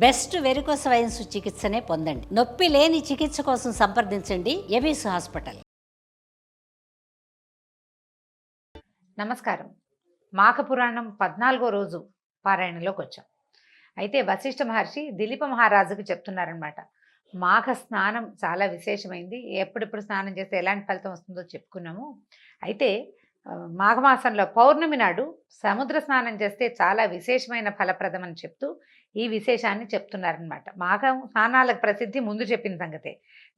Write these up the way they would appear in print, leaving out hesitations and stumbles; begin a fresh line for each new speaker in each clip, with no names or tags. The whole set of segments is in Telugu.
బెస్ట్ వెరికోస్ వెయిన్స్ చికిత్సనే పొందండి. నొప్పి లేని చికిత్స కోసం సంప్రదించండి ఎబిస్ హాస్పిటల్.
నమస్కారం. మాఘ పురాణం 14వ రోజు పారాయణలోకి వచ్చాం. అయితే వశిష్ఠ మహర్షి దిలీప మహారాజుకు చెప్తున్నారనమాట. మాఘ స్నానం చాలా విశేషమైంది. ఎప్పుడెప్పుడు స్నానం చేస్తే ఎలాంటి ఫలితం వస్తుందో చెప్పుకున్నాము. అయితే మాఘమాసంలో పౌర్ణమి నాడు సముద్ర స్నానం చేస్తే చాలా విశేషమైన ఫలప్రదం అని చెప్తూ ఈ విశేషాన్ని చెప్తున్నారనమాట. మాఘ స్నానాలకు ప్రసిద్ధి ముందు చెప్పిన సంగతే.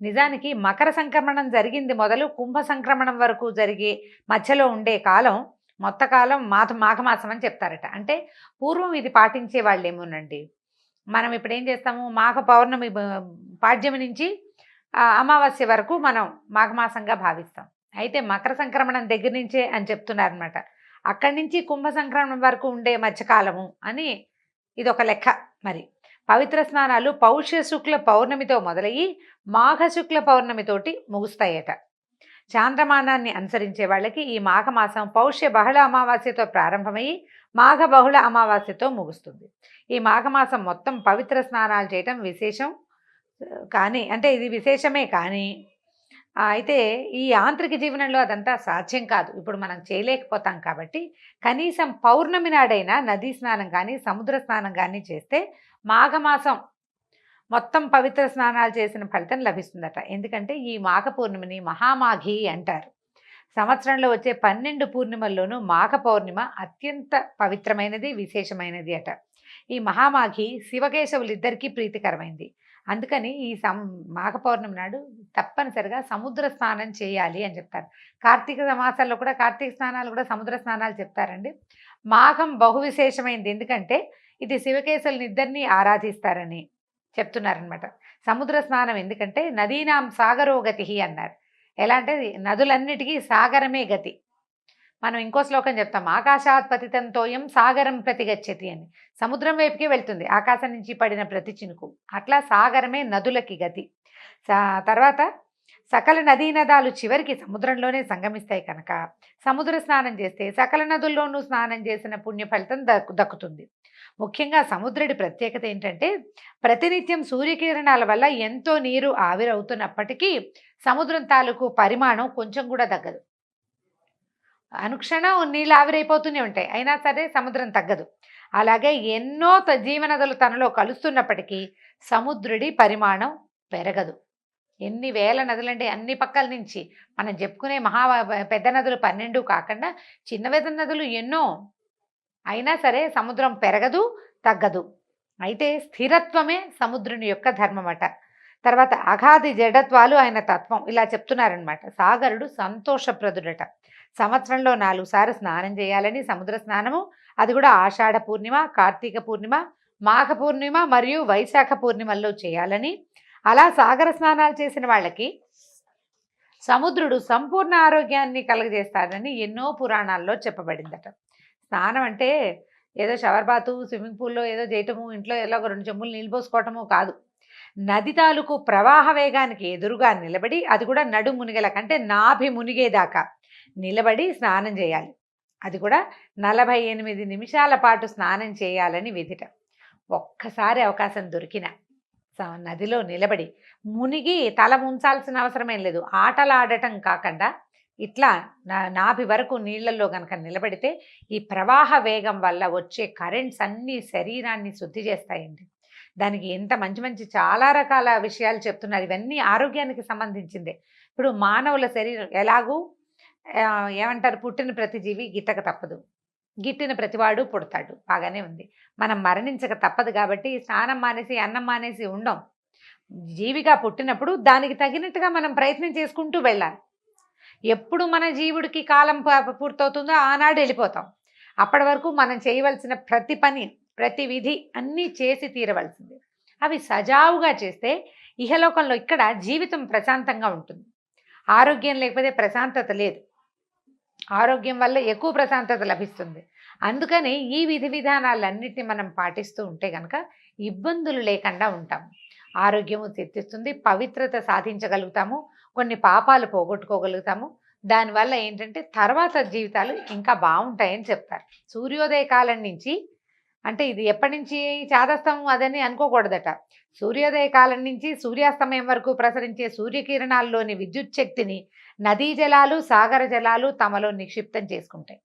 నిజానికి మకర సంక్రమణం జరిగింది మొదలు కుంభ సంక్రమణం వరకు జరిగే మధ్యలో ఉండే కాలం మొత్తకాలం మాఘమాసం అని చెప్తారట. అంటే పూర్వం ఇది పాటించే వాళ్ళేమోనండి. మనం ఇప్పుడు ఏం చేస్తాము, మాఘ పౌర్ణమి పాడ్యమి నుంచి అమావాస్య వరకు మనం మాఘమాసంగా భావిస్తాం. అయితే మకర సంక్రమణం దగ్గర నుంచే అని చెప్తున్నారనమాట. అక్కడి నుంచి కుంభ సంక్రమణం వరకు ఉండే మధ్యకాలము అని ఇది ఒక లెక్క. మరి పవిత్ర స్నానాలు పౌష్య శుక్ల పౌర్ణమితో మొదలయ్యి మాఘ శుక్ల పౌర్ణమితోటి ముగుస్తాయట. చాంద్రమానాన్ని అనుసరించే వాళ్ళకి ఈ మాఘమాసం పౌష్య బహుళ అమావాస్యతో ప్రారంభమయ్యి మాఘ బహుళ అమావాస్యతో ముగుస్తుంది. ఈ మాఘమాసం మొత్తం పవిత్ర స్నానాలు చేయటం విశేషం కానీ, అంటే ఇది విశేషమే కానీ అయితే ఈ యాంత్రిక జీవనంలో అదంతా సాధ్యం కాదు. ఇప్పుడు మనం చేయలేకపోతాం కాబట్టి కనీసం పౌర్ణమి నాడైనా నదీ స్నానం కానీ సముద్ర స్నానం కానీ చేస్తే మాఘమాసం మొత్తం పవిత్ర స్నానాలు చేసిన ఫలితం లభిస్తుందట. ఎందుకంటే ఈ మాఘ పూర్ణిమని మహామాఘి అంటారు. సంవత్సరంలో వచ్చే 12 పూర్ణిమల్లోనూ మాఘ పౌర్ణిమ అత్యంత పవిత్రమైనది, విశేషమైనది అట. ఈ మహామాఘి శివకేశవులిద్దరికీ ప్రీతికరమైంది. అందుకని ఈ మాఘ పౌర్ణమి నాడు తప్పనిసరిగా సముద్ర స్నానం చేయాలి అని చెప్తారు. కార్తీక మాసాల్లో కూడా కార్తీక స్నానాలు కూడా సముద్ర స్నానాలు చెప్తారండి. మాఘం బహు విశేషమైంది, ఎందుకంటే ఇది శివకేశవులని ఇద్దరిని ఆరాధిస్తారని చెప్తున్నారనమాట. సముద్ర స్నానం ఎందుకంటే నదీనాం సాగరో గతి అన్నారు. ఎలా అంటే నదులన్నిటికీ సాగరమే గతి. మనం ఇంకో శ్లోకం చెప్తాం, ఆకాశాత్ పతితంతోయం సాగరం ప్రతిగచ్చతి అని. సముద్రం వైపుకి వెళ్తుంది ఆకాశం నుంచి పడిన ప్రతి చినుకు. అట్లా సాగరమే నదులకి గతి. తర్వాత సకల నదీ నదాలు చివరికి సముద్రంలోనే సంగమిస్తాయి కనుక సముద్ర స్నానం చేస్తే సకల నదుల్లోనూ స్నానం చేసిన పుణ్య ఫలితం దక్కుతుంది. ముఖ్యంగా సముద్రుడి ప్రత్యేకత ఏంటంటే ప్రతినిత్యం సూర్యకిరణాల వల్ల ఎంతో నీరు ఆవిరవుతున్నప్పటికీ సముద్రం తాలూకు పరిమాణం కొంచెం కూడా తగ్గదు. అనుక్షణం నీళ్ళు ఆవిరైపోతూనే ఉంటాయి, అయినా సరే సముద్రం తగ్గదు. అలాగే ఎన్నో జీవనదులు తనలో కలుస్తున్నప్పటికీ సముద్రుడి పరిమాణం పెరగదు. ఎన్ని వేల నదులంటే అన్ని పక్కల నుంచి మనం చెప్పుకునే పెద్ద నదులు 12 కాకుండా చిన్న పెద్ద నదులు ఎన్నో, అయినా సరే సముద్రం పెరగదు, తగ్గదు. అయితే స్థిరత్వమే సముద్రుని యొక్క ధర్మమట. తర్వాత అగాధి జడత్వాలు ఆయన తత్వం, ఇలా చెప్తున్నారనమాట. సాగరుడు సంతోషప్రదుడట. సంవత్సరంలో 4 సార్లు స్నానం చేయాలని, సముద్ర స్నానము అది కూడా ఆషాఢ పూర్ణిమ, కార్తీక పూర్ణిమ, మాఘ పూర్ణిమ మరియు వైశాఖ పూర్ణిమల్లో చేయాలని, అలా సాగర స్నానాలు చేసిన వాళ్ళకి సముద్రుడు సంపూర్ణ ఆరోగ్యాన్ని కలుగజేస్తాడని ఎన్నో పురాణాల్లో చెప్పబడిందట. స్నానం అంటే ఏదో షవర్ బాతు, స్విమ్మింగ్ పూల్లో ఏదో చేయటము, ఇంట్లో ఏదో ఒక 2 చెంబులు నీళ్ళు పోసుకోవటము కాదు. నది తాలూకు ప్రవాహ వేగానికి ఎదురుగా నిలబడి, అది కూడా నడు మునిగేల కంటే నాభి మునిగేదాకా నిలబడి స్నానం చేయాలి. అది కూడా 48 నిమిషాల పాటు స్నానం చేయాలని విధిట. ఒక్కసారి అవకాశం దొరికిన నదిలో నిలబడి మునిగి తల ముంచాల్సిన అవసరమేం లేదు. ఆటలాడటం కాకుండా ఇట్లా నాభి వరకు నీళ్లలో కనుక నిలబడితే ఈ ప్రవాహ వేగం వల్ల వచ్చే కరెంట్స్ అన్నీ శరీరాన్ని శుద్ధి చేస్తాయండి. దానికి ఎంత మంచి మంచి చాలా రకాల విషయాలు చెప్తున్నారు. ఇవన్నీ ఆరోగ్యానికి సంబంధించిందే. ఇప్పుడు మానవుల శరీరం ఎలాగూ ఏమంటారు, పుట్టిన ప్రతి జీవి గిట్టక తప్పదు, గిట్టిన ప్రతివాడు పుడతాడు, బాగానే ఉంది. మనం మరణించక తప్పదు కాబట్టి స్నానం మానేసి అన్నం మానేసి ఉండం. జీవిగా పుట్టినప్పుడు దానికి తగినట్టుగా మనం ప్రయత్నం చేసుకుంటూ వెళ్ళాలి. ఎప్పుడు మన జీవుడికి కాలం పూర్తవుతుందో ఆనాడు వెళ్ళిపోతాం. అప్పటి వరకు మనం చేయవలసిన ప్రతి పని, ప్రతి విధి అన్నీ చేసి తీరవలసింది. అవి సజావుగా చేస్తే ఇహలోకంలో ఇక్కడ జీవితం ప్రశాంతంగా ఉంటుంది. ఆరోగ్యం లేకపోతే ప్రశాంతత లేదు, ఆరోగ్యం వల్ల ఎక్కువ ప్రశాంతత లభిస్తుంది. అందుకని ఈ విధి విధానాలన్నిటిని మనం పాటిస్తూ ఉంటే కనుక ఇబ్బందులు లేకుండా ఉంటాము. ఆరోగ్యము తెచ్చిస్తుంది, పవిత్రత సాధించగలుగుతాము, కొన్ని పాపాలు పోగొట్టుకోగలుగుతాము. దానివల్ల ఏంటంటే తర్వాత జీవితాలు ఇంకా బాగుంటాయని చెప్తారు. సూర్యోదయ కాలం నుంచి అంటే ఇది ఎప్పటి నుంచి చాదస్తం అదని అనుకోకూడదట. సూర్యోదయ కాలం నుంచి సూర్యాస్తమయం వరకు ప్రసరించే సూర్యకిరణాల్లోని విద్యుత్ శక్తిని నదీ జలాలు, సాగర జలాలు తమలో నిక్షిప్తం చేసుకుంటాయి.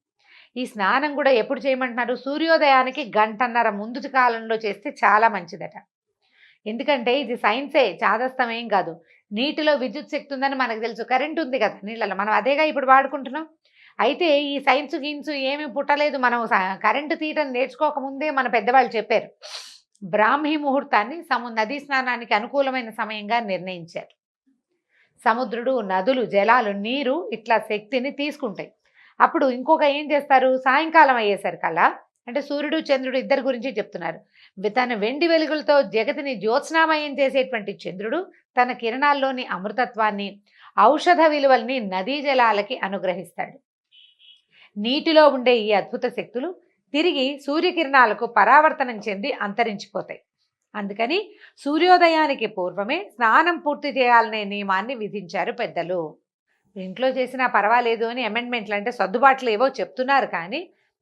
ఈ స్నానం కూడా ఎప్పుడు చేయమంటున్నారు? సూర్యోదయానికి గంటన్నర ముందు కాలంలో చేస్తే చాలా మంచిదట. ఎందుకంటే ఇది సైన్సే, చాదస్తం ఏం కాదు. నీటిలో విద్యుత్ శక్తి ఉందని మనకు తెలుసు, కరెంట్ ఉంది కదా నీళ్ళలో, మనం అదేగా ఇప్పుడు వాడుకుంటున్నాం. అయితే ఈ సైన్స్ గిన్స్ ఏమీ పుట్టలేదు, మనం కరెంటు తీయటం నేర్చుకోకముందే మన పెద్దవాళ్ళు చెప్పారు. బ్రాహ్మీ ముహూర్తాన్ని నదీ స్నానానికి అనుకూలమైన సమయంగా నిర్ణయించారు. సముద్రుడు, నదులు, జలాలు, నీరు ఇట్లా శక్తిని తీసుకుంటాయి. అప్పుడు ఇంకొక ఏం చేస్తారు, సాయంకాలం అయ్యేసరికల్లా, అంటే సూర్యుడు చంద్రుడు ఇద్దరి గురించి చెప్తున్నారు. తన వెండి వెలుగులతో జగతిని జ్యోత్స్నామయం చేసేటువంటి చంద్రుడు తన కిరణాల్లోని అమృతత్వాన్ని, ఔషధ విలువల్ని నదీ జలాలకి అనుగ్రహిస్తాడు. నీటిలో ఉండే ఈ అద్భుత శక్తులు తిరిగి సూర్యకిరణాలకు పరావర్తనం చెంది అంతరించిపోతాయి. అందుకని సూర్యోదయానికి పూర్వమే స్నానం పూర్తి చేయాలనే నియమాన్ని విధించారు పెద్దలు. ఇంట్లో చేసినా పర్వాలేదు అని అమెండ్మెంట్లు, అంటే సర్దుబాట్లు ఏవో చెప్తున్నారు. కానీ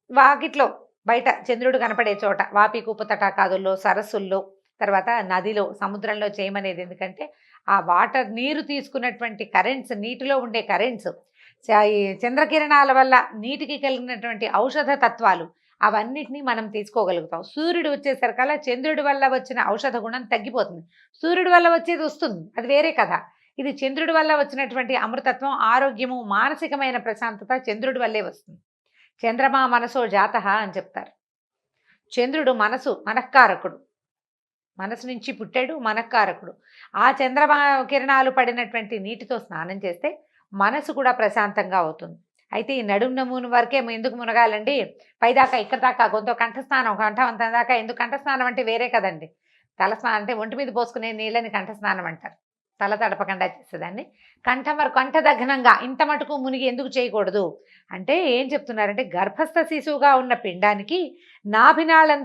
వాకిట్లో బయట చంద్రుడు కనపడే చోట, వాపికూపు తటాకాదుల్లో, సరస్సుల్లో, తర్వాత నదిలో, సముద్రంలో చేయమనేది. ఎందుకంటే ఆ వాటర్, నీరు తీసుకున్నటువంటి కరెంట్స్, నీటిలో ఉండే కరెంట్స్, ఈ చంద్రకిరణాల వల్ల నీటికి కలిగినటువంటి ఔషధ తత్వాలు, అవన్నిటినీ మనం తీసుకోగలుగుతాం. సూర్యుడు వచ్చేసరికల్లా చంద్రుడి వల్ల వచ్చిన ఔషధ గుణం తగ్గిపోతుంది. సూర్యుడి వల్ల వచ్చేది వస్తుంది, అది వేరే కథ. ఇది చంద్రుడి వల్ల వచ్చినటువంటి అమృతత్వం, ఆరోగ్యము, మానసికమైన ప్రశాంతత చంద్రుడి వల్లే వస్తుంది. చంద్రమా మనసో జాతః అని చెప్తారు. చంద్రుడు మనఃకారకుడు, మనసు నుంచి పుట్టాడు, మనఃకారకుడు. ఆ చంద్రమా కిరణాలు పడినటువంటి నీటితో స్నానం చేస్తే మనసు కూడా ప్రశాంతంగా అవుతుంది. అయితే ఈ నడుము నమూను వరకే ఎందుకు మునగాలండి, పైదాకా ఇక్కడ దాకా గొంతు కంఠస్నానం, కంఠవంతం దాకా ఎందుకు? కంఠస్నానం అంటే వేరే కదండి. తలస్నానం అంటే ఒంటి మీద పోసుకునే నీళ్ళని కంఠస్నానం అంటారు. తల తడపకుండా చేసేదాన్ని. కంఠం వరకు, కంఠదఘనంగా ఇంత మటుకు మునిగి ఎందుకు చేయకూడదు అంటే ఏం చెప్తున్నారంటే, గర్భస్థ శిశువుగా ఉన్న పిండానికి నాభినాళం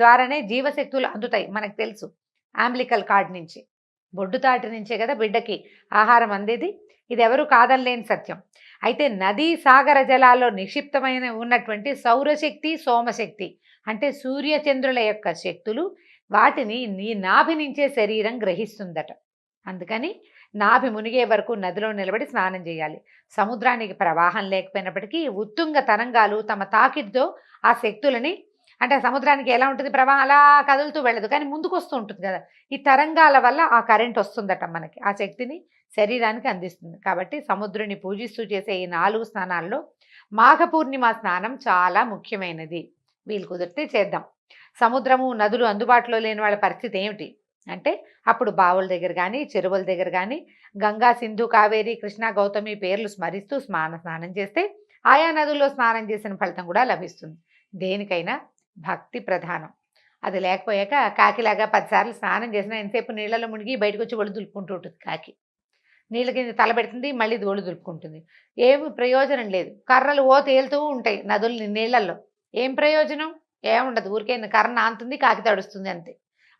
ద్వారానే జీవశక్తులు అందుతాయి. మనకు తెలుసు, అంబ్లికల్ కార్డ్ నుంచి, బొడ్డుతాటి నుంచే కదా బిడ్డకి ఆహారం అందేది. ఇది ఎవరు కాదనలేని సత్యం. అయితే నదీ, సాగర జలాల్లో నిక్షిప్తమైన ఉన్నటువంటి సౌరశక్తి, సోమశక్తి అంటే సూర్యచంద్రుల యొక్క శక్తులు, వాటిని నీ నాభి నుంచే శరీరం గ్రహిస్తుందట. అందుకని నాభి మునిగే వరకు నదిలో నిలబడి స్నానం చేయాలి. సముద్రానికి ప్రవాహం లేకపోయినప్పటికీ ఉత్తుంగ తరంగాలు తమ తాకిడితో ఆ శక్తులని, అంటే సముద్రానికి ఎలా ఉంటుంది ప్రవాహం, అలా కదులుతూ వెళ్ళదు, కానీ ముందుకు వస్తూ ఉంటుంది కదా. ఈ తరంగాల వల్ల ఆ కరెంట్ వస్తుందట మనకి, ఆ శక్తిని శరీరానికి అందిస్తుంది. కాబట్టి సముద్రుని పూజిస్తూ చేసే ఈ 4 స్నానాల్లో మాఘ పూర్ణిమ స్నానం చాలా ముఖ్యమైనది. వీలు కుదిరితే చేద్దాం. సముద్రము, నదులు అందుబాటులో లేని వాళ్ళ పరిస్థితి ఏమిటి అంటే, అప్పుడు బావుల దగ్గర కానీ, చెరువుల దగ్గర కానీ గంగా, సింధు, కావేరి, కృష్ణ, గౌతమి పేర్లు స్మరిస్తూ స్నానం చేస్తే ఆయా నదుల్లో స్నానం చేసిన ఫలితం కూడా లభిస్తుంది. దేనికైనా భక్తి ప్రధానం. అది లేకపోయాక కాకిలాగా 10 సార్లు స్నానం చేసినా ఎంతసేపు నీళ్ళలో మునిగి బయటకు వచ్చి ఒళ్ళు దులుపుకుంటూ ఉంటుంది కాకి. నీళ్ళ కింద తల పెడుతుంది, మళ్ళీ ఒళ్ళు దులుపుకుంటుంది. ఏమి ప్రయోజనం లేదు. కర్రలు తేలుతూ ఉంటాయి నదులు నీళ్ళల్లో, ఏం ప్రయోజనం? ఏముండదు, ఊరికే కర్ర నాంతుంది, కాకి తడుస్తుంది అంతే.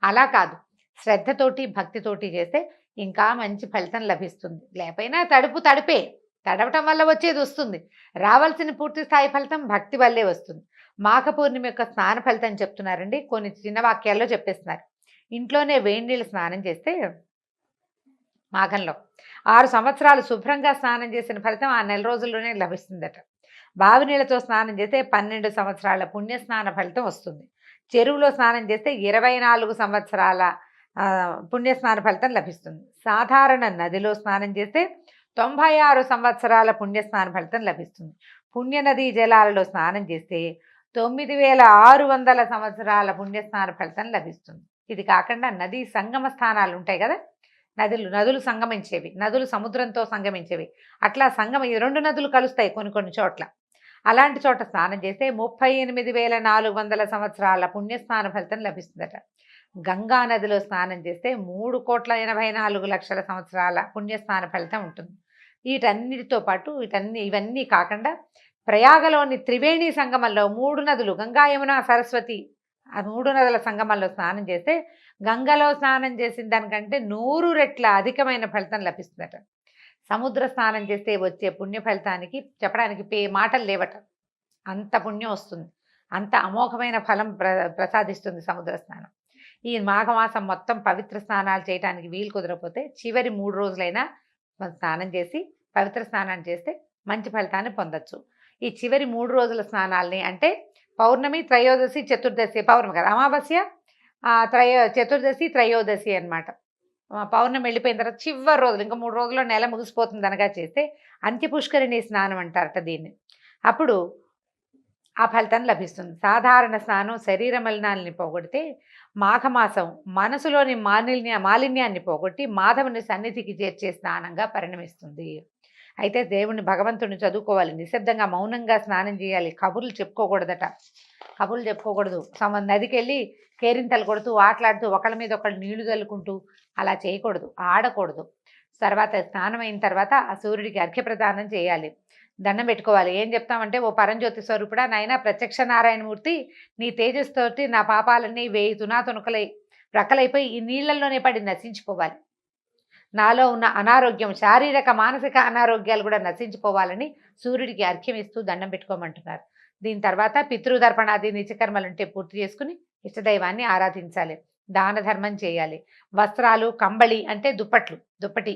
అలా కాదు, శ్రద్ధతోటి, భక్తితోటి చేస్తే ఇంకా మంచి ఫలితం లభిస్తుంది. లేకపోయినా తడిపే, తడవటం వల్ల వచ్చేది వస్తుంది. రావాల్సిన పూర్తి స్థాయి ఫలితం భక్తి వల్లే వస్తుంది. మాఘ పూర్ణిమ యొక్క స్నాన ఫలితం చెప్తున్నారండి, కొన్ని చిన్న వాక్యాల్లో చెప్పేస్తున్నారు. ఇంట్లోనే వేడి నీళ్ళు స్నానం చేస్తే మాఘంలో 6 సంవత్సరాలు శుభ్రంగా స్నానం చేసిన ఫలితం ఆ నెల రోజుల్లోనే లభిస్తుందట. బావి నీళ్ళతో స్నానం చేస్తే 12 సంవత్సరాల పుణ్యస్నాన ఫలితం వస్తుంది. చెరువులో స్నానం చేస్తే 24 సంవత్సరాల పుణ్యస్నాన ఫలితం లభిస్తుంది. సాధారణ నదిలో స్నానం చేస్తే 96 సంవత్సరాల పుణ్యస్నాన ఫలితం లభిస్తుంది. పుణ్యనదీ జలాలలో స్నానం చేస్తే 9600 సంవత్సరాల పుణ్యస్నాన ఫలితం లభిస్తుంది. ఇది కాకుండా నదీ సంగమ స్థానాలు ఉంటాయి కదా, నదులు సంగమించేవి, నదులు సముద్రంతో సంగమించేవి, అట్లా ఈ 2 నదులు కలుస్తాయి కొన్ని చోట్ల. అలాంటి చోట స్నానం చేస్తే 38,400 సంవత్సరాల పుణ్యస్నాన ఫలితం లభిస్తుందట. గంగా నదిలో స్నానం చేస్తే 3,84,00,000 సంవత్సరాల పుణ్యస్నాన ఫలితం ఉంటుంది. వీటన్నిటితో పాటు ఇవన్నీ కాకుండా ప్రయాగలోని త్రివేణి సంగమంలో 3 నదులు, గంగా, యమున, సరస్వతి, ఆ 3 నదుల సంగమంలో స్నానం చేస్తే గంగలో స్నానం చేసిన దానికంటే 100 రెట్ల అధికమైన ఫలితం లభిస్తుందట. సముద్ర స్నానం చేస్తే వచ్చే పుణ్య ఫలితానికి చెప్పడానికి మాటలు లేవట, అంత పుణ్యం వస్తుంది. అంత అమోఘమైన ఫలం ప్రసాదిస్తుంది సముద్ర స్నానం. ఈ మాఘమాసం మొత్తం పవిత్ర స్నానాలు చేయడానికి వీలు కుదరకపోతే చివరి 3 రోజులైనా మనం స్నానం చేసి పవిత్ర స్నానం చేస్తే మంచి ఫలితాన్ని పొందొచ్చు. ఈ చివరి 3 రోజుల స్నానాల్ని అంటే పౌర్ణమి, త్రయోదశి, చతుర్దశి, పౌర్ణమి కాదు అమావాస్య, చతుర్దశి, త్రయోదశి అన్నమాట. పౌర్ణమి వెళ్ళిపోయిన తర్వాత చివరి రోజులు ఇంకా 3 రోజుల్లో నెల ముగిసిపోతుంది అనగా చేస్తే అంత్యపుష్కరిణి స్నానం అంటారట దీన్ని. అప్పుడు ఆ ఫలితం లభిస్తుంది. సాధారణ స్నానం శరీర మలినాల్ని పోగొడితే మాఘమాసం మనసులోని మాలిన్యాన్ని పోగొట్టి మాధవుని సన్నిధికి చేర్చే స్నానంగా పరిణమిస్తుంది. అయితే దేవుని భగవంతుడిని చదువుకోవాలి, నిశ్శబ్దంగా మౌనంగా స్నానం చేయాలి, కబుర్లు చెప్పుకోకూడదట. కబుర్లు చెప్పుకోకూడదు. నదికి వెళ్ళి కేరింతలు కొడుతూ ఆటలాడుతూ ఒకళ్ళ మీద ఒకళ్ళు నీళ్లు చల్లుకుంటూ అలా చేయకూడదు, ఆడకూడదు. తర్వాత స్నానం అయిన తర్వాత ఆ సూర్యుడికి అర్ఘ్యప్రదానం చేయాలి, దండం పెట్టుకోవాలి. ఏం చెప్తామంటే, ఓ పరంజ్యోతి స్వరూపుడా నాయన ప్రత్యక్ష నారాయణమూర్తి, నీ తేజస్సుతోటి నా పాపాలన్నీ 1000 తునాతునకలై రకలైపోయి ఈ నీళ్లలోనే పడి నశించిపోవాలి. నాలో ఉన్న అనారోగ్యం, శారీరక మానసిక అనారోగ్యాలు కూడా నశించిపోవాలని సూర్యుడికి అర్ఘ్యం ఇస్తూ దండం పెట్టుకోమంటున్నారు. దీని తర్వాత పితృదర్పణాది నిత్యకర్మలుంటే పూర్తి చేసుకుని ఇష్టదైవాన్ని ఆరాధించాలి, దాన ధర్మం చేయాలి. వస్త్రాలు, కంబళి అంటే దుప్పటి,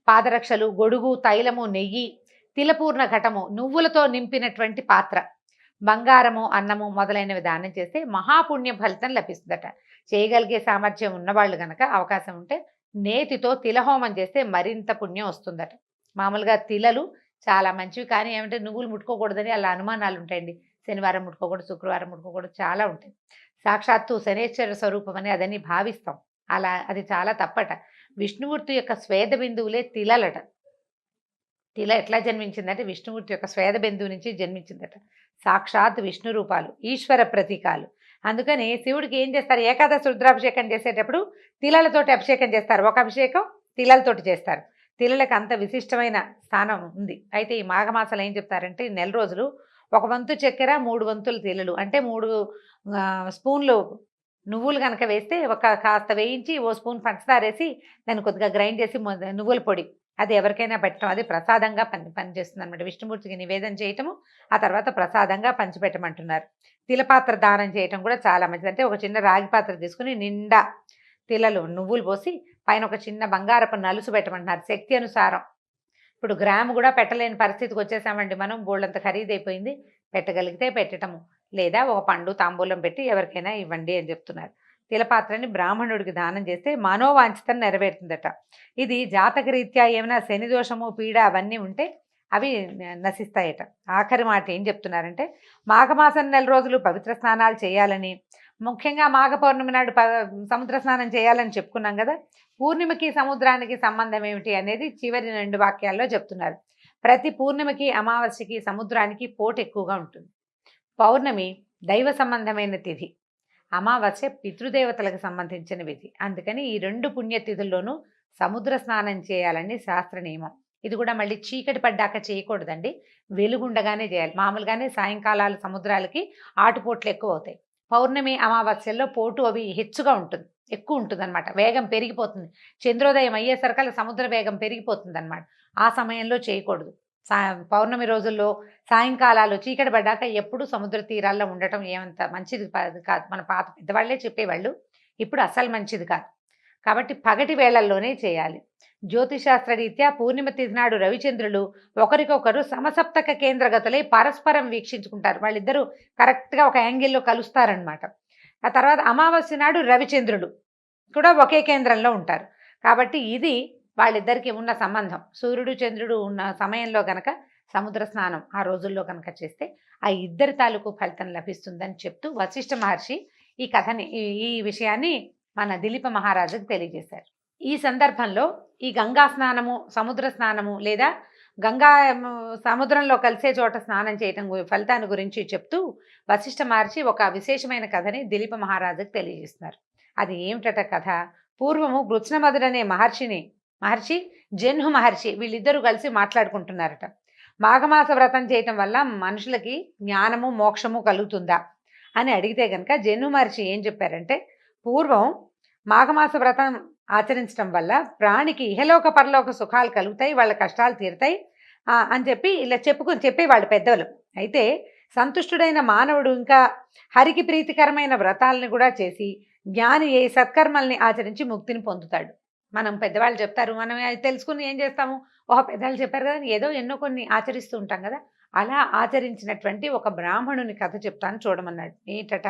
పాదరక్షలు, గొడుగు, తైలము, నెయ్యి, తిలపూర్ణ ఘటము, నువ్వులతో నింపినటువంటి పాత్ర, బంగారము, అన్నము మొదలైనవి దానం చేస్తే మహాపుణ్య ఫలితం లభిస్తుందట. చేయగలిగే సామర్థ్యం ఉన్నవాళ్ళు గనక అవకాశం ఉంటే నేతితో తిలహోమం చేస్తే మరింత పుణ్యం వస్తుందట. మామూలుగా తిలలు చాలా మంచివి, కానీ ఏమంటే నువ్వులు ముట్టుకోకూడదని అలా అనుమానాలు ఉంటాయండి. శనివారం ముట్టుకోకూడదు, శుక్రవారం ముట్టుకోకూడదు, చాలా ఉంటాయి. సాక్షాత్తు శనేశ్వర స్వరూపం అని అదని భావిస్తాం. అలా అది చాలా తప్పట. విష్ణుమూర్తి యొక్క స్వేద బిందువులే తిలలట. తిల ఎట్లా జన్మించిందంటే విష్ణుమూర్తి యొక్క స్వేద బిందువు నుంచి జన్మించిందట. సాక్షాత్ విష్ణు రూపాలు, ఈశ్వర ప్రతీకాలు. అందుకని శివుడికి ఏం చేస్తారు, ఏకాదశి రుద్రాభిషేకం చేసేటప్పుడు తిలలతోటి అభిషేకం చేస్తారు. ఒక అభిషేకం తిలలతోటి చేస్తారు. తిలలకు అంత విశిష్టమైన స్థానం ఉంది. అయితే ఈ మాఘమాసాలు ఏం చెప్తారంటే, ఈ నెల రోజులు 1 వంతు చక్కెర, 3 వంతులు తిలలు అంటే 3 స్పూన్లు నువ్వులు కనుక వేస్తే కాస్త వేయించి ఓ స్పూన్ పంచదార వేసి దాన్ని కొద్దిగా గ్రైండ్ చేసి నువ్వుల పొడి అది ఎవరికైనా పెట్టడం, అది ప్రసాదంగా పనిచేస్తుంది అనమాట. విష్ణుమూర్తికి నివేదన చేయటము, ఆ తర్వాత ప్రసాదంగా పంచిపెట్టమంటున్నారు. తిలపాత్ర దానం చేయటం కూడా చాలా మంచిది. అంటే ఒక చిన్న రాగి పాత్ర తీసుకుని నిండా తిలలు, నువ్వులు పోసి పైన ఒక చిన్న బంగారపు నలుసు పెట్టమంటున్నారు శక్తి అనుసారం. ఇప్పుడు గ్రాము కూడా పెట్టలేని పరిస్థితికి వచ్చేసామండి మనం, బోళ్ళంత ఖరీదైపోయింది. పెట్టగలిగితే పెట్టటము, లేదా ఒక పండు తాంబూలం పెట్టి ఎవరికైనా ఇవ్వండి అని చెప్తున్నారు. తిలపాత్రని బ్రాహ్మణుడికి దానం చేస్తే మనోవాంఛితం నెరవేరుతుందట. ఇది జాతకరీత్యా ఏమైనా శని దోషము, పీడ అవన్నీ ఉంటే అవి నశిస్తాయట. ఆఖరి మాట ఏం చెప్తున్నారంటే, మాఘమాసం నెల రోజులు పవిత్ర స్నానాలు చేయాలని, ముఖ్యంగా మాఘ పౌర్ణమి నాడు సముద్ర స్నానం చేయాలని చెప్పుకున్నాం కదా. పూర్ణిమకి సముద్రానికి సంబంధం ఏమిటి అనేది చివరి 2 వాక్యాల్లో చెప్తున్నారు. ప్రతి పూర్ణిమకి, అమావాస్యకి సముద్రానికి పోటు ఎక్కువగా ఉంటుంది. పౌర్ణమి దైవ సంబంధమైన తిథి, అమావాస్య పితృదేవతలకు సంబంధించిన విధి. అందుకని ఈ 2 పుణ్యతిథుల్లోనూ సముద్ర స్నానం చేయాలని శాస్త్ర నియమం. ఇది కూడా మళ్ళీ చీకటి పడ్డాక చేయకూడదండి, వెలుగుండగానే చేయాలి. మామూలుగానే సాయంకాలాలు సముద్రాలకి ఆటుపోట్లు ఎక్కువ అవుతాయి. పౌర్ణమి, అమావాస్యల్లో పోటు అవి హెచ్చుగా ఉంటుంది, ఎక్కువ ఉంటుంది అనమాట. వేగం పెరిగిపోతుంది. చంద్రోదయం అయ్యేసరికల్లా సముద్ర వేగం పెరిగిపోతుంది అనమాట. ఆ సమయంలో చేయకూడదు. పౌర్ణమి రోజుల్లో సాయంకాలాలు చీకటి పడ్డాక ఎప్పుడు సముద్ర తీరాల్లో ఉండటం ఏమంత మంచిది కాదు. మన పాత పెద్దవాళ్లే చెప్పేవాళ్ళు, ఇప్పుడు అసలు మంచిది కాదు. కాబట్టి పగటి వేళల్లోనే చేయాలి. జ్యోతిశాస్త్ర రీత్యా పూర్ణిమ తిథి నాడు రవిచంద్రులు ఒకరికొకరు సమసప్తక కేంద్రగతులై పరస్పరం వీక్షించుకుంటారు. వాళ్ళిద్దరూ కరెక్ట్గా ఒక యాంగిల్లో కలుస్తారనమాట. ఆ తర్వాత అమావాస్య నాడు రవిచంద్రులు కూడా ఒకే కేంద్రంలో ఉంటారు. కాబట్టి ఇది వాళ్ళిద్దరికి ఉన్న సంబంధం. సూర్యుడు చంద్రుడు ఉన్న సమయంలో కనుక సముద్ర స్నానం ఆ రోజుల్లో కనుక చేస్తే ఆ ఇద్దరి తాలూకు ఫలితం లభిస్తుందని చెప్తూ వశిష్ఠ మహర్షి ఈ కథని, ఈ విషయాన్ని మన దిలీప మహారాజుకు తెలియజేశారు. ఈ సందర్భంలో ఈ గంగా స్నానము, సముద్ర స్నానము లేదా గంగా సముద్రంలో కలిసే చోట స్నానం చేయటం ఫలితాన్ని గురించి చెప్తూ వశిష్ఠ మహర్షి ఒక విశేషమైన కథని దిలీప మహారాజుకు తెలియజేస్తున్నారు. అది ఏమిటట కథ? పూర్వము గృత్స్నమధుడనే మహర్షి జన్హు మహర్షి వీళ్ళిద్దరూ కలిసి మాట్లాడుకుంటున్నారట. మాఘమాస వ్రతం చేయటం వల్ల మనుషులకి జ్ఞానము, మోక్షము కలుగుతుందా అని అడిగితే కనుక జన్హు మహర్షి ఏం చెప్పారంటే, పూర్వం మాఘమాస వ్రతం ఆచరించడం వల్ల ప్రాణికి ఇహలోక పరలోక సుఖాలు కలుగుతాయి, వాళ్ళ కష్టాలు తీరుతాయి అని చెప్పి ఇలా చెప్పేవాళ్ళు పెద్దలు. అయితే సంతుష్టుడైన మానవుడు ఇంకా హరికి ప్రీతికరమైన వ్రతాలను కూడా చేసి జ్ఞాని అయి సత్కర్మల్ని ఆచరించి ముక్తిని పొందుతాడు. మనం పెద్దవాళ్ళు చెప్తారు, మనం అది తెలుసుకుని ఏం చేస్తాము, ఓహో పెద్దవాళ్ళు చెప్పారు కదా అని ఏదో ఎన్నో కొన్ని ఆచరిస్తూ ఉంటాం కదా. అలా ఆచరించినటువంటి ఒక బ్రాహ్మణుని కథ చెప్తాను చూడమన్నాడు. ఏంటట,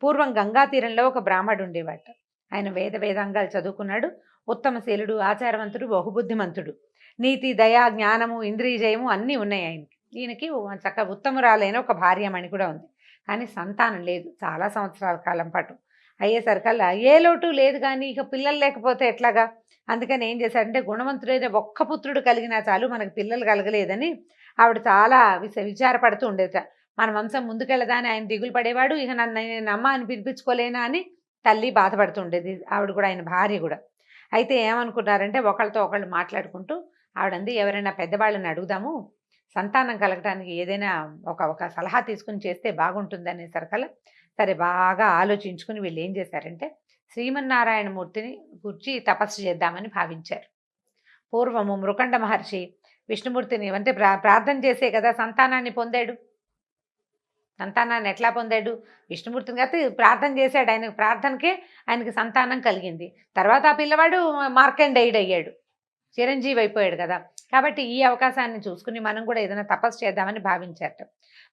పూర్వం గంగా తీరంలో ఒక బ్రాహ్మడు ఉండేవాట. ఆయన వేదాంగాలు చదువుకున్నాడు, ఉత్తమశీలుడు, ఆచారవంతుడు, బహుబుద్ధిమంతుడు, నీతి, దయ, జ్ఞానము, ఇంద్రియ జయము అన్నీ ఉన్నాయి ఆయనకి. ఈయనకి చక్కగా ఉత్తమురాలైన ఒక భార్యమణి కూడా ఉంది. కానీ సంతానం లేదు చాలా సంవత్సరాల కాలం పాటు. అయ్యేసరికల్లా ఏ లోటు లేదు, కానీ ఇక పిల్లలు లేకపోతే ఎట్లాగా. అందుకని ఏం చేశాడంటే, గుణవంతుడైన ఒక్క పుత్రుడు కలిగినా చాలు, మనకు పిల్లలు కలగలేదని ఆవిడ చాలా విచారపడుతూ ఉండేట. మన వంశం ముందుకెళ్ళదా అని ఆయన దిగులు పడేవాడు. ఇక నేను అమ్మ అని పిలిపించుకోలేనా అని తల్లి బాధపడుతుండేది, ఆవిడ కూడా, ఆయన భార్య కూడా. అయితే ఏమనుకున్నారంటే, ఒకళ్ళతో ఒకళ్ళు మాట్లాడుకుంటూ ఆవిడంది, ఎవరైనా పెద్దవాళ్ళని అడుగుదాము, సంతానం కలగటానికి ఏదైనా ఒక సలహా తీసుకుని చేస్తే బాగుంటుంది అనేసరికల్లా, సరే బాగా ఆలోచించుకుని వీళ్ళు ఏం చేశారంటే, శ్రీమన్నారాయణమూర్తిని గురించి తపస్సు చేద్దామని భావించారు. పూర్వము మృకండ మహర్షి విష్ణుమూర్తిని అంటే ప్రార్థన చేసే కదా సంతానాన్ని పొందాడు. సంతానాన్ని ఎట్లా పొందాడు, విష్ణుమూర్తిని కాబట్టి ప్రార్థన చేశాడు. ఆయన ప్రార్థనకే ఆయనకి సంతానం కలిగింది. తర్వాత ఆ పిల్లవాడు మార్కండేయుడు అయ్యాడు, చిరంజీవి అయిపోయాడు కదా. కాబట్టి ఈ అవకాశాన్ని చూసుకుని మనం కూడా ఏదైనా తపస్సు చేద్దామని భావించారట.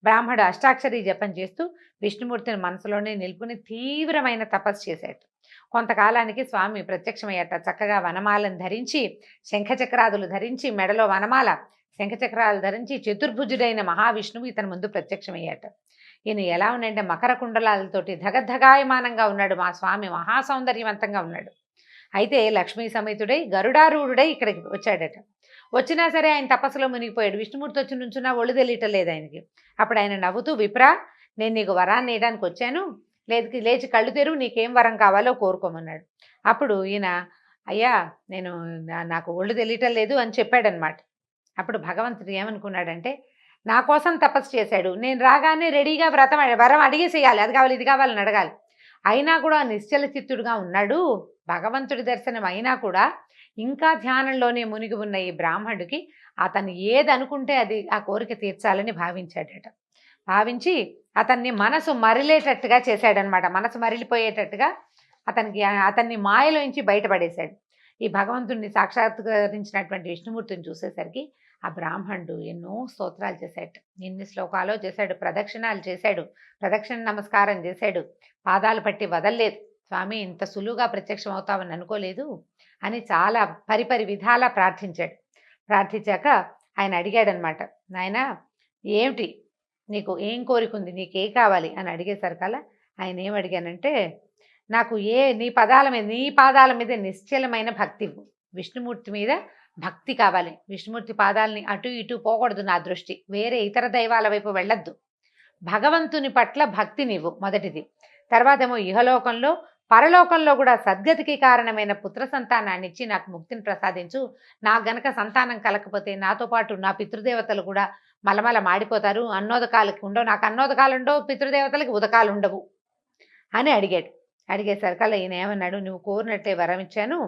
బ్రాహ్మడు అష్టాక్షరి జపం చేస్తూ విష్ణుమూర్తిని మనసులోనే నిలుపుని తీవ్రమైన తపస్సు చేశాడు. కొంతకాలానికి స్వామి ప్రత్యక్షమయ్యాట. చక్కగా వనమాలను ధరించి, శంఖచక్రాదులు ధరించి, మెడలో వనమాల, శంఖచక్రాలు ధరించి చతుర్భుజుడైన మహావిష్ణువు ఇతని ముందు ప్రత్యక్షమయ్యాట. ఈయన ఎలా ఉన్నాడంటే, మకర కుండలాలతోటి ధగధగాయమానంగా ఉన్నాడు. మా స్వామి మహాసౌందర్యవంతంగా ఉన్నాడు. అయితే లక్ష్మీ సమేతుడై గరుడారూఢుడై ఇక్కడికి వచ్చాడట. వచ్చినా సరే ఆయన తపస్సులో మునిగిపోయాడు. విష్ణుమూర్తి వచ్చి నుంచున్నా ఒళ్ళు తెలియటం లేదు ఆయనకి. అప్పుడు ఆయన నవ్వుతూ, విప్రా, నేను నీకు వరాన్ని వేయడానికి వచ్చాను, లేచి కళ్ళు తెరువు, నీకేం వరం కావాలో కోరుకోమన్నాడు. అప్పుడు ఈయన, అయ్యా నేను నాకు ఒళ్ళు తెలియటం లేదు అని చెప్పాడనమాట. అప్పుడు భగవంతుడు ఏమనుకున్నాడంటే, నా కోసం తపస్సు చేశాడు, నేను రాగానే రెడీగా వరం అడిగేసేయాలి, అది కావాలి ఇది కావాలని అడగాలి. అయినా కూడా నిశ్చల చిత్తుడుగా ఉన్నాడు. భగవంతుడి దర్శనం అయినా కూడా ఇంకా ధ్యానంలోనే మునిగి ఉన్న ఈ బ్రాహ్మణుడికి అతను ఏది అనుకుంటే అది ఆ కోరిక తీర్చాలని భావించాడట. భావించి అతన్ని మనసు మరిలేటట్టుగా చేశాడనమాట. మనసు మరిలిపోయేటట్టుగా అతన్ని మాయలోంచి బయటపడేశాడు. ఈ భగవంతుడిని సాక్షాత్కరించినటువంటి విష్ణుమూర్తిని చూసేసరికి ఆ బ్రాహ్మణుడు ఎన్నో స్తోత్రాలు చేశాడు, ఎన్ని శ్లోకాలో చేశాడు, ప్రదక్షిణాలు చేశాడు, ప్రదక్షిణ నమస్కారం చేశాడు, పాదాలు పట్టి వదల్లేదు. స్వామి ఇంత సులువుగా ప్రత్యక్షం అవుతావని అనుకోలేదు అని చాలా పరిపరి విధాలా ప్రార్థించాడు. ప్రార్థించాక ఆయన అడిగాడనమాట, నాయన ఏమిటి నీకు ఏం కోరికుంది, నీకే కావాలి అని అడిగేసరికల్లా ఆయన ఏం అడిగానంటే, నాకు నీ పాదాల మీద నిశ్చలమైన భక్తి, విష్ణుమూర్తి మీద భక్తి కావాలి. విష్ణుమూర్తి పాదాలని అటు ఇటు పోకూడదు, నా దృష్టి వేరే ఇతర దైవాల వైపు వెళ్ళొద్దు. భగవంతుని పట్ల భక్తి నీవు మొదటిది. తర్వాత ఏమో ఇహలోకంలో పరలోకంలో కూడా సద్గతికి కారణమైన పుత్ర సంతానాన్ని ఇచ్చి నాకు ముక్తిని ప్రసాదించు. నాకు గనక సంతానం కలకపోతే నాతో పాటు నా పితృదేవతలు కూడా మలమల మాడిపోతారు, అన్నోదకాలకి ఉండవు, నాకు అన్నోదకాలు ఉండవు, పితృదేవతలకి ఉదకాలు ఉండవు అని అడిగాడు. అడిగేసరికల్లా ఈయన ఏమన్నాడు, నువ్వు కోరినట్టే వరం ఇచ్చాను,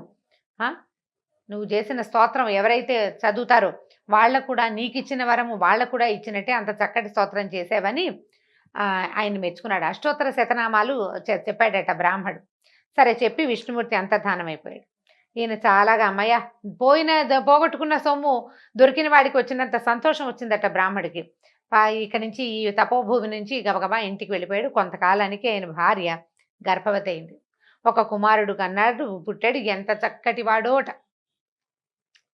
నువ్వు చేసిన స్తోత్రం ఎవరైతే చదువుతారో వాళ్ళకు కూడా నీకు ఇచ్చిన వరము వాళ్ళకు కూడా ఇచ్చినట్టే అంత చక్కటి స్తోత్రం చేసావని ఆయన మెచ్చుకున్నాడు. అష్టోత్తర శతనామాలు చెప్పాడట బ్రాహ్మడు. సరే చెప్పి విష్ణుమూర్తి అంతర్ధానం అయిపోయాడు. ఈయన చాలాగా అమ్మయ్య పోగొట్టుకున్న సొమ్ము దొరికిన వాడికి వచ్చినంత సంతోషం వచ్చిందట బ్రాహ్మడికి. ఇక్కడి నుంచి ఈ తపోభూమి నుంచి గబగబా ఇంటికి వెళ్ళిపోయాడు. కొంతకాలానికి ఆయన భార్య గర్భవతి అయింది. ఒక కుమారుడు కన్నాడు, పుట్టాడు. ఎంత చక్కటి వాడోట.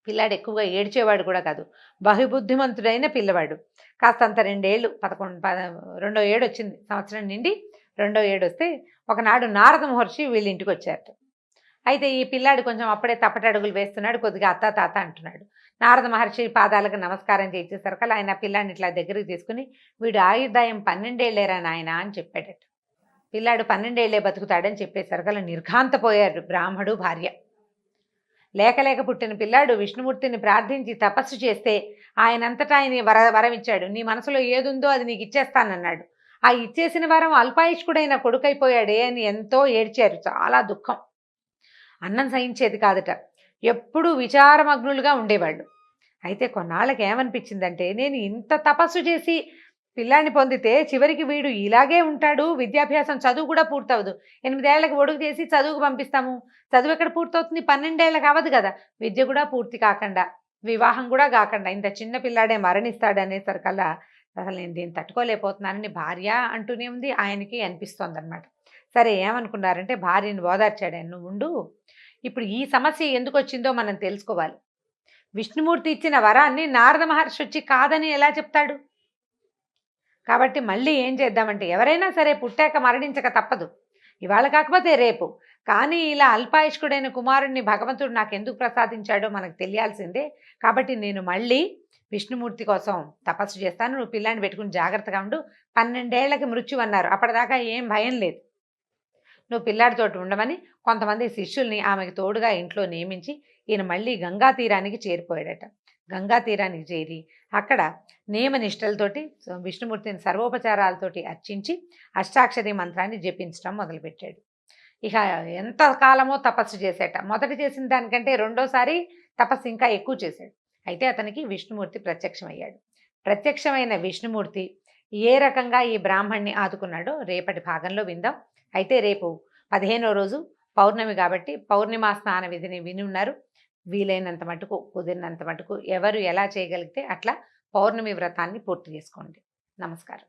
పిల్లాడు ఎక్కువగా ఏడ్చేవాడు కూడా కాదు, బహుబుద్ధిమంతుడైన పిల్లవాడు. కాస్తంత 2 ఏళ్ళు 2వ ఏడు వచ్చింది, సంవత్సరం నిండి 2వ ఏడు వస్తే ఒకనాడు నారద మహర్షి వీళ్ళ ఇంటికి వచ్చారట. అయితే ఈ పిల్లాడు కొంచెం అప్పుడే తప్పటడుగులు వేస్తున్నాడు, కొద్దిగా అత్త తాత అంటున్నాడు. నారద మహర్షి పాదాలకు నమస్కారం చేసేసరికి ఆయన పిల్లాడిని ఇట్లా దగ్గరికి తీసుకుని, వీడు ఆయుర్దాయం 12 ఏళ్ళేరా నాయన అని చెప్పాడట. పిల్లాడు 12 ఏళ్ళే బతుకుతాడని చెప్పేసరికి నిర్ఘాంతపోయారు బ్రాహ్మడు భార్య. లేక పుట్టిన పిల్లాడు విష్ణుమూర్తిని ప్రార్థించి తపస్సు చేస్తే ఆయనంతటా ఆయన వరం ఇచ్చాడు. నీ మనసులో ఏదుందో అది నీకు ఇచ్చేస్తానన్నాడు. ఆ ఇచ్చేసిన వరం అల్పాయుష్కుడైన కొడుకైపోయాడే అని ఎంతో ఏడ్చారు. చాలా దుఃఖం. అన్నం సహించేది కాదట. ఎప్పుడూ విచారమగ్నులుగా ఉండేవాళ్ళు. అయితే కొన్నాళ్ళకి ఏమనిపించిందంటే, నేను ఇంత తపస్సు చేసి పిల్లాన్ని పొందితే చివరికి వీడు ఇలాగే ఉంటాడు, విద్యాభ్యాసం చదువు కూడా పూర్తవదు. 8 ఏళ్లకు ఒడుగు చేసి చదువుకు పంపిస్తాము. చదువు ఎక్కడ పూర్తవుతుంది? 12 ఏళ్ళకి అవ్వదు కదా! విద్య కూడా పూర్తి కాకుండా, వివాహం కూడా కాకుండా ఇంత చిన్న పిల్లాడే మరణిస్తాడు అనేసరికల్లా అసలు నేను దీన్ని తట్టుకోలేకపోతున్నానని భార్య అంటూనే ఉంది, ఆయనకి అనిపిస్తోందనమాట. సరే ఏమనుకున్నారంటే భార్యని ఓదార్చాడు ఆయన, "నువ్వు ఉండు. ఇప్పుడు ఈ సమస్య ఎందుకు వచ్చిందో మనం తెలుసుకోవాలి. విష్ణుమూర్తి ఇచ్చిన వరాన్ని నారద మహర్షి వచ్చి కాదని ఎలా చెప్తాడు? కాబట్టి మళ్ళీ ఏం చేద్దామంటే ఎవరైనా సరే పుట్టాక మరణించక తప్పదు. ఇవాళ కాకపోతే రేపు. కానీ ఇలా అల్పాయుష్కుడైన కుమారుణ్ణి భగవంతుడు నాకెందుకు ప్రసాదించాడో మనకు తెలియాల్సిందే. కాబట్టి నేను మళ్ళీ విష్ణుమూర్తి కోసం తపస్సు చేస్తాను. నువ్వు పిల్లాన్ని పెట్టుకుని జాగ్రత్తగా ఉండు. 12 ఏళ్లకి మృత్యు అన్నారు. అప్పటిదాకా ఏం భయం లేదు. నువ్వు పిల్లాడితోటి ఉండమని కొంతమంది శిష్యుల్ని ఆమెకు తోడుగా ఇంట్లో నియమించి ఈయన మళ్ళీ గంగా తీరానికి చేరిపోయాడట. గంగా తీరానికి చేరి అక్కడ నియమనిష్టలతోటి విష్ణుమూర్తిని సర్వోపచారాలతోటి అర్చించి అష్టాక్షరి మంత్రాన్ని జపించడం మొదలుపెట్టాడు. ఇక ఎంత కాలమో తపస్సు చేసేట. మొదట చేసిన దానికంటే రెండోసారి తపస్సు ఇంకా ఎక్కువ చేశాడు. అయితే అతనికి విష్ణుమూర్తి ప్రత్యక్షమయ్యాడు. ప్రత్యక్షమైన విష్ణుమూర్తి ఏ రకంగా ఈ బ్రాహ్మణ్ణి ఆదుకున్నాడో రేపటి భాగంలో విందాం. అయితే రేపు 15వ రోజు పౌర్ణమి కాబట్టి పౌర్ణిమా స్నాన విధిని విని ఉన్నారు. వీలైనంత మటుకు, కుదిరినంత మటుకు ఎవరు ఎలా చేయగలిగితే అట్లా పౌర్ణమి వ్రతాన్ని పూర్తి చేసుకోండి. నమస్కారం.